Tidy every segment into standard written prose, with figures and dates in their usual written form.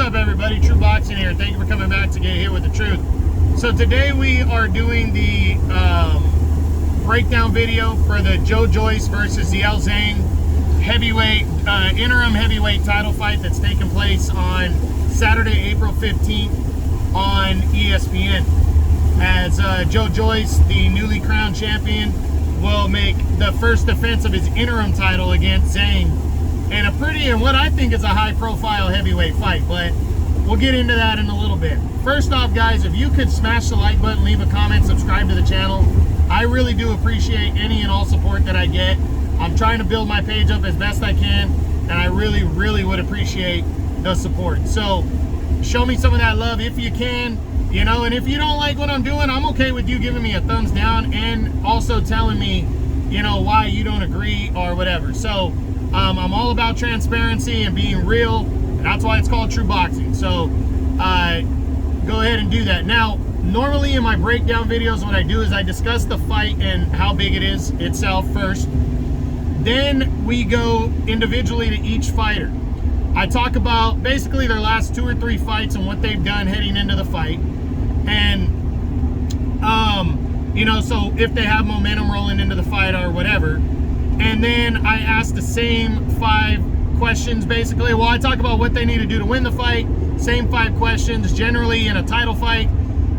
up, everybody? True Boxing here. Thank you for coming back to Get Hit with the Truth. So today we are doing the breakdown video for the Joyce versus Zhang interim heavyweight title fight that's taking place on Saturday, April 15th on ESPN. As Joyce, the newly crowned champion, will make the first defense of his interim title against Zhang in what I think is a high-profile heavyweight fight, but we'll get into that in a little bit. First off, guys, if you could smash the like button, leave a comment, subscribe to the channel. I really do appreciate any and all support that I get. I'm trying to build my page up as best I can, and I really, really would appreciate the support. So show me some of that love if you can, you know, and if you don't like what I'm doing, I'm okay with you giving me a thumbs down and also telling me, you know, why you don't agree or whatever. So I'm all about transparency and being real, and that's why it's called True Boxing. So go ahead and do that. Now, normally in my breakdown videos, what I do is I discuss the fight and how big it is itself first. Then we go individually to each fighter. I talk about basically their last 2 or 3 fights and what they've done heading into the fight. And, you know, so if they have momentum rolling into the fight or whatever. And then I ask the same 5 questions, basically. Well, I talk about what they need to do to win the fight. Same 5 questions. Generally, in a title fight,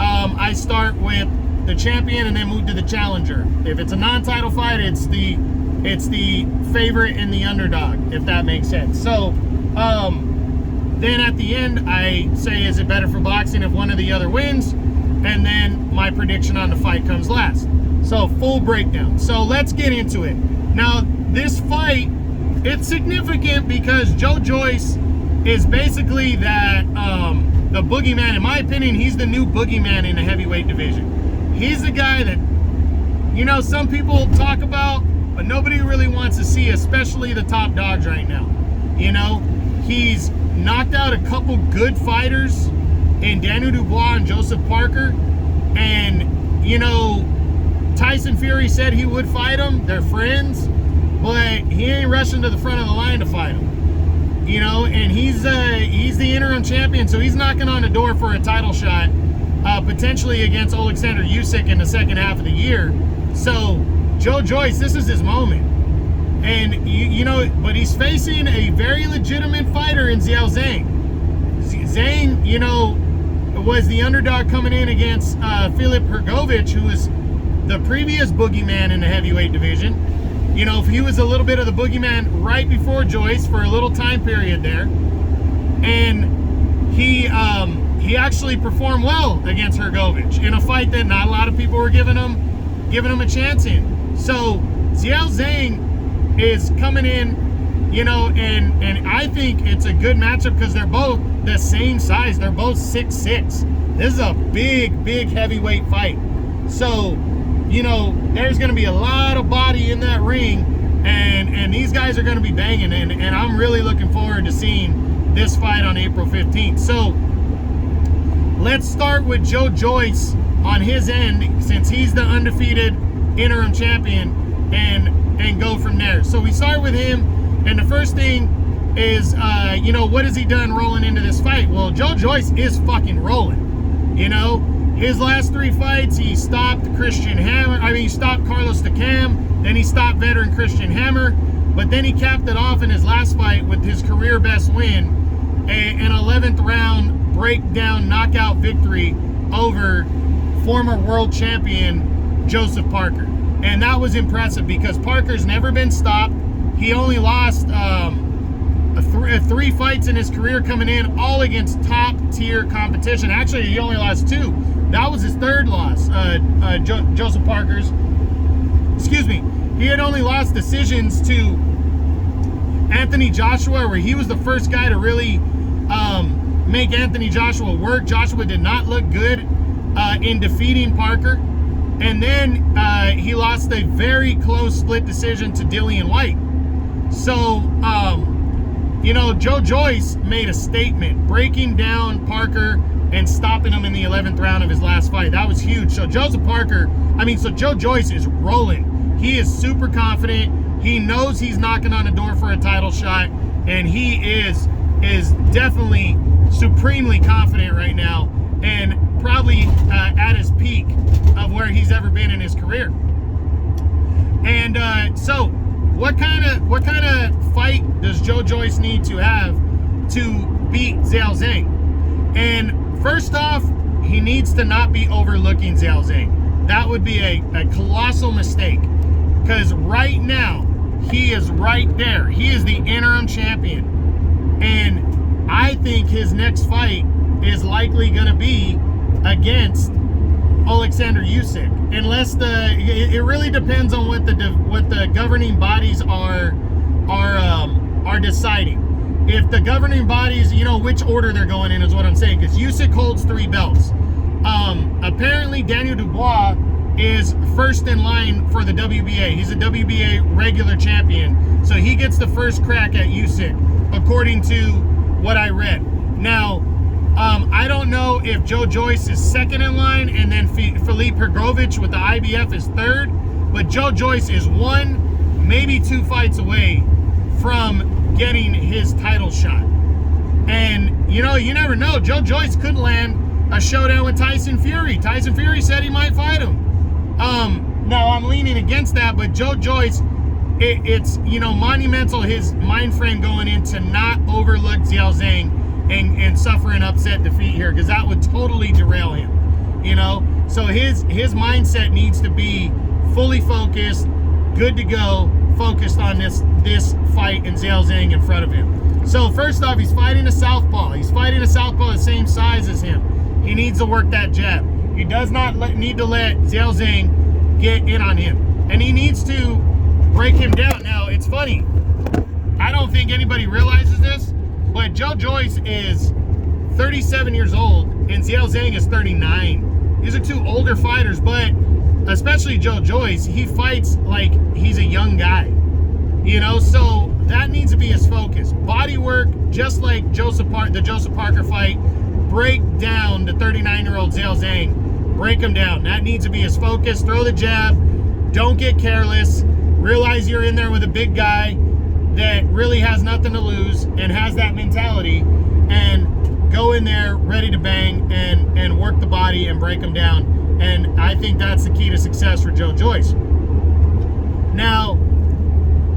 I start with the champion and then move to the challenger. If it's a non-title fight, it's the favorite and the underdog, if that makes sense. So, then at the end, I say, is it better for boxing if one or the other wins? And then my prediction on the fight comes last. So, full breakdown. So, let's get into it. Now, this fight, it's significant because Joyce is basically that, the boogeyman. In my opinion, he's the new boogeyman in the heavyweight division. He's the guy that, you know, some people talk about, but nobody really wants to see, especially the top dogs right now. You know, he's knocked out a couple good fighters in Daniel Dubois and Joseph Parker. And, you know, Tyson Fury said he would fight him. They're friends, but he ain't rushing to the front of the line to fight him. You know, and he's the interim champion, so he's knocking on the door for a title shot, potentially against Alexander Usyk in the second half of the year. So Joyce, this is his moment. And, you know, but he's facing a very legitimate fighter in Zhang. Zhang, you know, was the underdog coming in against Filip Hrgovic, who was the previous boogeyman in the heavyweight division. You know, he was a little bit of the boogeyman right before Joyce for a little time period there. And he actually performed well against Hrgovic in a fight that not a lot of people were giving him a chance in. So Zhang is coming in, you know, and I think it's a good matchup because they're both the same size. They're both 6'6". This is a big heavyweight fight. So, you know, there's going to be a lot of body in that ring, and these guys are going to be banging, and I'm really looking forward to seeing this fight on April 15th. So let's start with Joyce on his end, since he's the undefeated interim champion, and go from there. So we start with him, and the first thing is, you know, what has he done rolling into this fight? Well, Joyce is fucking rolling, you know. His last 3 fights, he stopped he stopped Carlos Takam, then he stopped veteran Christian Hammer, but then he capped it off in his last fight with his career best win, an 11th round breakdown knockout victory over former world champion Joseph Parker. And that was impressive because Parker's never been stopped. He only lost 3 fights in his career coming in, all against top tier competition. Actually, he only lost 2. That was his 3rd loss, Joseph Parker's. Excuse me. He had only lost decisions to Anthony Joshua, where he was the first guy to really make Anthony Joshua work. Joshua did not look good in defeating Parker. And then he lost a very close split decision to Dillian White. So, you know, Joyce made a statement breaking down Parker and stopping him in the 11th round of his last fight. That was huge. So Joyce is rolling. He is super confident. He knows he's knocking on the door for a title shot, and he is definitely supremely confident right now, and probably at his peak of where he's ever been in his career. And so what kind of fight does Joe Joyce need to have to beat Zhang? And first off, he needs to not be overlooking Zhang. That would be a colossal mistake, because right now he is right there. He is the interim champion, and I think his next fight is likely going to be against Alexander Usyk, unless it really depends on what the governing bodies are deciding. If the governing bodies, which order they're going in is what I'm saying, because Usyk holds 3 belts. Apparently Daniel Dubois is first in line for the WBA. He's a WBA regular champion, so he gets the first crack at Usyk, according to what I read. Now, I don't know if Joe Joyce is second in line, and then Filip Hrgovic with the IBF is third, but Joe Joyce is 1, maybe 2 fights away from getting his title shot. And, you never know. Joe Joyce could land a showdown with Tyson Fury. Tyson Fury said he might fight him. Now, I'm leaning against that, but Joe Joyce, it's monumental, his mind frame going in to not overlook Zhang and suffer an upset defeat here, because that would totally derail him, so his mindset needs to be fully focused, good to go, focused on this fight and Zhang in front of him. So first off, he's fighting a southpaw. He's fighting a southpaw the same size as him. He needs to work that jab. He does not need to let Zhang get in on him, and he needs to break him down. Now, it's funny, I don't think anybody realizes this, but Joe Joyce is 37 years old and Zhang is 39. These are 2 older fighters, but especially Joe Joyce, he fights like he's a young guy, so that needs to be his focus. Body work, just like the Joseph Parker fight, break down the 39-year-old Zhang, break him down. That needs to be his focus. Throw the jab, don't get careless, realize you're in there with a big guy that really has nothing to lose and has that mentality, and go in there ready to bang and work the body and break them down. And I think that's the key to success for Joe Joyce. Now,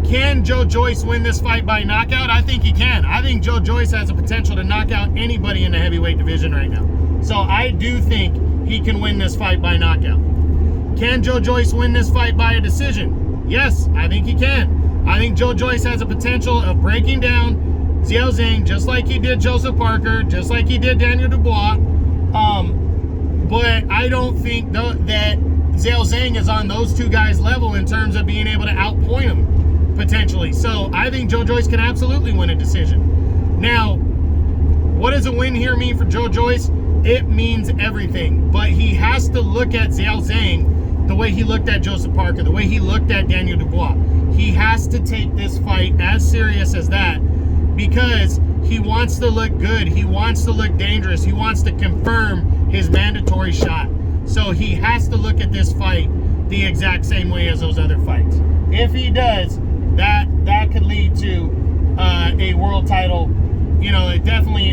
can Joe Joyce win this fight by knockout? I think he can. I think Joe Joyce has the potential to knock out anybody in the heavyweight division right now. So I do think he can win this fight by knockout. Can Joe Joyce win this fight by a decision? Yes, I think he can. I think Joe Joyce has a potential of breaking down Zhang, just like he did Joseph Parker, just like he did Daniel Dubois. But I don't think that Zhang is on those 2 guys' level in terms of being able to outpoint him, potentially. So I think Joe Joyce can absolutely win a decision. Now, what does a win here mean for Joe Joyce? It means everything. But he has to look at Zhang the way he looked at Joseph Parker, the way he looked at Daniel Dubois. He has to take this fight as serious as that, because he wants to look good. He wants to look dangerous. He wants to confirm his mandatory shot. So he has to look at this fight the exact same way as those other fights. If he does, that could lead to a world title, definitely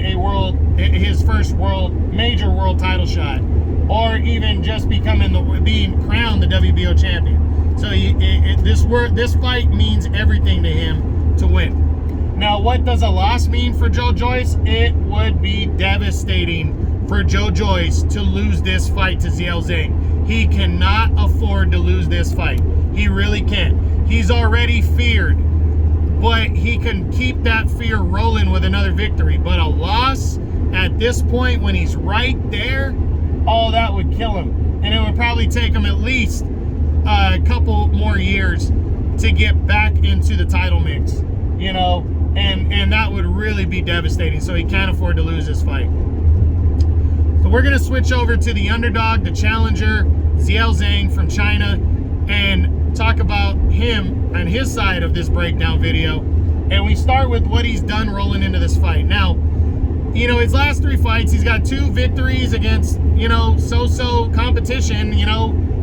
his first major world title shot, or even just being crowned the WBO champion. So this fight means everything to him to win. Now, what does a loss mean for Joe Joyce? It would be devastating for Joe Joyce to lose this fight to Zhang. He cannot afford to lose this fight. He really can't. He's already feared, but he can keep that fear rolling with another victory. But a loss at this point, when he's right there, that would kill him. And it would probably take him at least a couple more years to get back into the title mix, and that would really be devastating. So he can't afford to lose this fight. So we're going to switch over to the underdog, the challenger, Zhang from China, and talk about him and his side of this breakdown video. And we start with what he's done rolling into this fight. Now, his last 3 fights, he's got 2 victories against, so-so competition,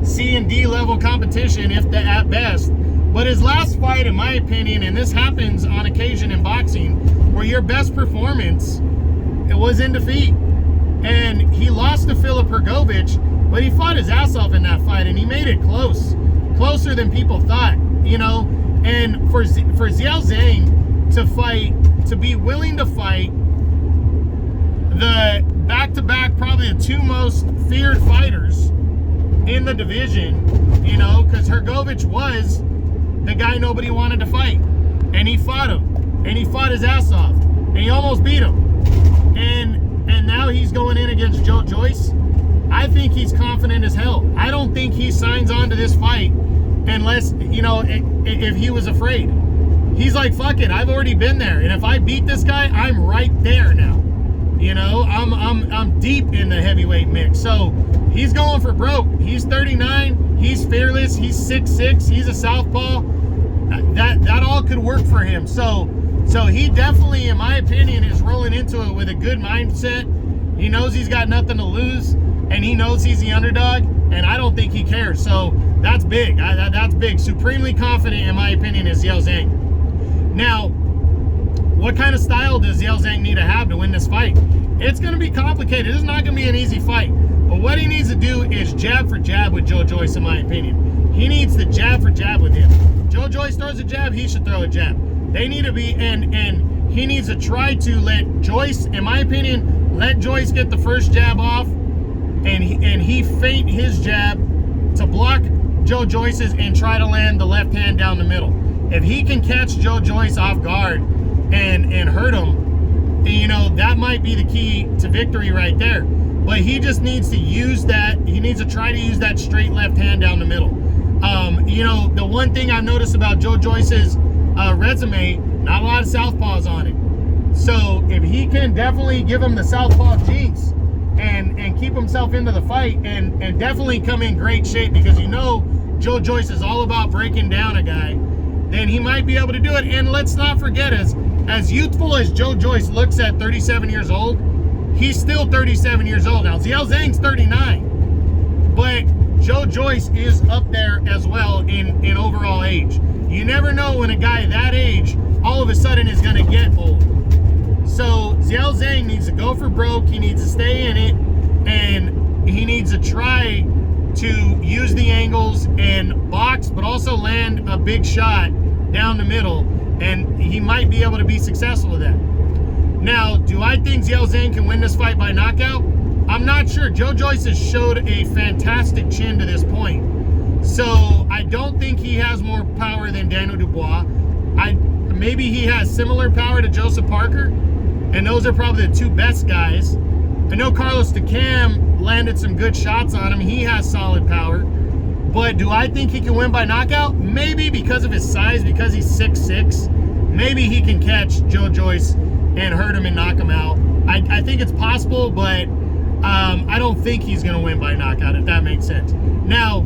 C and D level competition, at best. But his last fight, in my opinion, and this happens on occasion in boxing, where your best performance it was in defeat. And he lost to Filip Hrgović, but he fought his ass off in that fight, and he made it closer than people thought, you know. And for Xiao Zhang to fight, to be willing to fight the back-to-back, probably the two most feared fighters in the division, you know, because Hrgović was the guy nobody wanted to fight, and he fought him, and he fought his ass off, and he almost beat him, and now he's going in against Joyce. I think he's confident as hell. I don't think he signs on to this fight unless, you know, if he was afraid. He's like, fuck it, I've already been there, and if I beat this guy, I'm right there now. You know, I'm deep in the heavyweight mix. So he's going for broke. He's 39. He's fearless. He's 6'6". He's a southpaw. That all could work for him. So he definitely, in my opinion, is rolling into it with a good mindset. He knows he's got nothing to lose, and he knows he's the underdog, and I don't think he cares. So that's big. That's big. Supremely confident, in my opinion, is Xiao Zhang. Now, what kind of style does Xiao Zhang need to have to win this fight? It's going to be complicated. It's not going to be an easy fight. But what he needs to do is jab for jab with Joyce, in my opinion. He needs to jab for jab with him. Joyce throws a jab, he should throw a jab. They need to be, and he needs to try to let Joyce, in my opinion, let Joyce get the first jab off, and he feint his jab to block Joyce's and try to land the left hand down the middle. If he can catch Joyce off guard and hurt him, you know, that might be the key to victory right there. But he just needs to use that. He needs to try to use that straight left hand down the middle. You know, the one thing I've noticed about Joyce's resume, not a lot of southpaws on it. So if he can definitely give him the southpaw jinx and keep himself into the fight and definitely come in great shape, because you know Joyce is all about breaking down a guy, then he might be able to do it. And let's not forget, as youthful as Joyce looks at 37 years old, he's still 37 years old. Now, Xiao Zhang's 39, but Joyce is up there as well in overall age. You never know when a guy that age all of a sudden is going to get old. So Xiao Zhang needs to go for broke. He needs to stay in it, and he needs to try to use the angles and box, but also land a big shot down the middle, and he might be able to be successful with that. Now, do I think Xiao Zhang can win this fight by knockout? I'm not sure. Joyce has showed a fantastic chin to this point, so I don't think he has more power than Daniel Dubois. Maybe he has similar power to Joseph Parker, and those are probably the two best guys. I know Carlos DeCam landed some good shots on him. He has solid power. But do I think he can win by knockout? Maybe, because of his size, because he's 6'6". Maybe he can catch Joyce and hurt him and knock him out. I think it's possible, but I don't think he's going to win by knockout, if that makes sense. Now,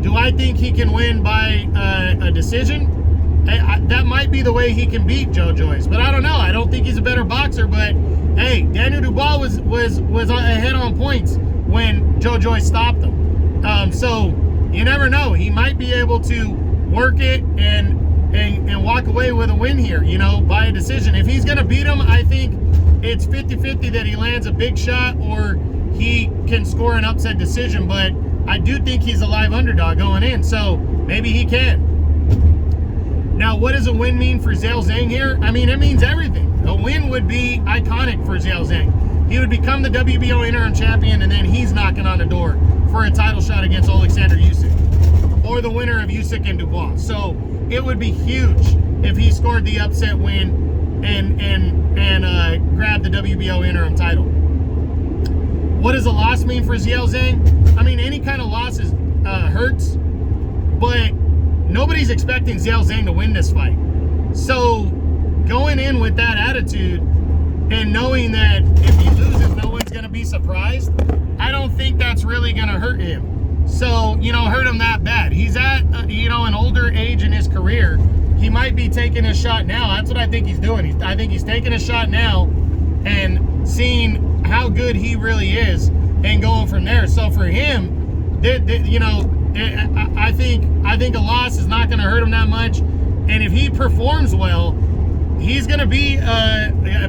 do I think he can win by a decision? That might be the way he can beat Joyce, but I don't know. I don't think he's a better boxer, but hey, Daniel Dubois was ahead on points when Joyce stopped him. So you never know. He might be able to work it and walk away with a win here, you know, by a decision. If he's going to beat him, I think it's 50-50 that he lands a big shot or he can score an upset decision, but I do think he's a live underdog going in, so maybe he can. Now, what does a win mean for Xiao Zhang here? I mean, it means everything. A win would be iconic for Xiao Zhang. He would become the WBO interim champion, and then he's knocking on the door for a title shot against Alexander Usyk, or the winner of Usyk and Dubois. So it would be huge if he scored the upset win and grabbed the WBO interim title. What does a loss mean for Xiao Zhang? I mean, any kind of loss hurts, but nobody's expecting Xiao Zhang to win this fight. So going in with that attitude and knowing that if he loses, no one's going to be surprised, I don't think that's really going to hurt him. So, you know, hurt him that bad. He's at, an older age in his career. He might be taking a shot now. That's what I think he's doing. I think he's taking a shot now and seeing how good he really is and going from there. So for him, I think a loss is not going to hurt him that much. And if he performs well, he's going to be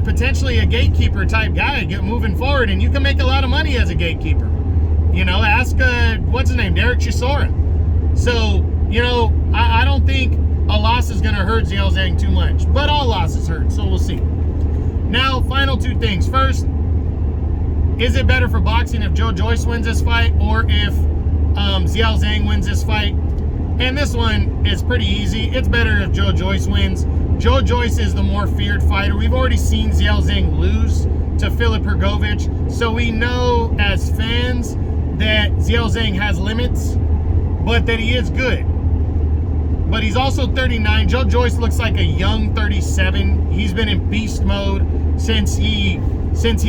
potentially a gatekeeper type guy moving forward, and you can make a lot of money as a gatekeeper. You know, ask, what's his name, Derek Chisora. So, you know, I don't think a loss is going to hurt Zhang Zhang too much, but all losses hurt, so we'll see. Now, final two things. First, is it better for boxing if Joyce wins this fight or if Zhang Zhang wins this fight? And this one is pretty easy. It's better if Joyce wins. Joyce is the more feared fighter. We've already seen Zhang Zhang lose to Filip Hrgović, so we know as fans that Zhang Zhang has limits, but that he is good. But he's also 39. Joyce looks like a young 37. He's been in beast mode since he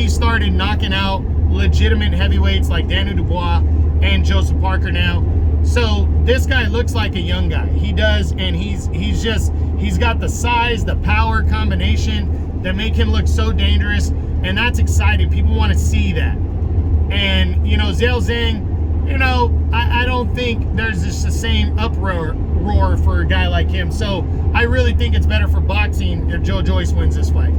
started knocking out legitimate heavyweights like Daniel Dubois and Joseph Parker now. So this guy looks like a young guy. He does, and he's got the size, the power combination that make him look so dangerous, and that's exciting. People want to see that. And, you know, Zhang Zhang, you know, I don't think there's just the same uproar for a guy like him. So I really think it's better for boxing if Joyce wins this fight.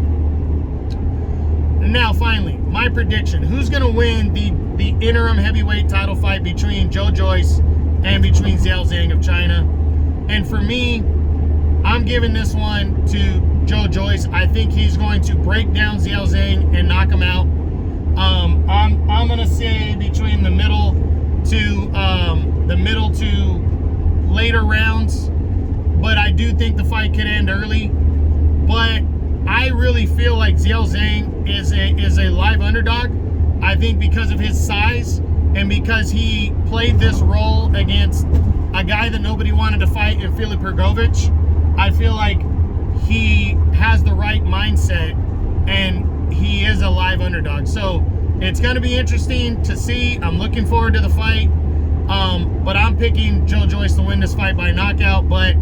Now, finally, my prediction. Who's going to win the interim heavyweight title fight between Joyce and between Zhang Zhang of China? And for me, I'm giving this one to Joyce. I think he's going to break down Zhang Zhang and knock him out. I'm going to say between the middle to later rounds, but I do think the fight could end early. But I really feel like Zhang Zhang is a live underdog. I think because of his size and because he played this role against a guy that nobody wanted to fight in Filip Hrgović, I feel like he has the right mindset and he is a live underdog. So it's going to be interesting to see. I'm looking forward to the fight. But I'm picking Joyce to win this fight by knockout. But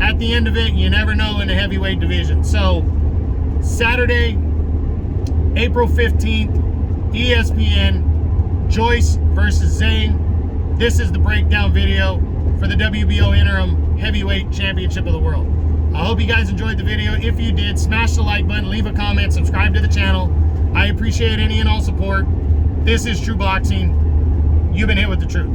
at the end of it, you never know in the heavyweight division. So Saturday, April 15th, ESPN, Joyce versus Zhang. This is the breakdown video for the WBO Interim Heavyweight Championship of the World. I hope you guys enjoyed the video. If you did, smash the like button, leave a comment, subscribe to the channel. I appreciate any and all support. This is True Boxing. You've been hit with the truth.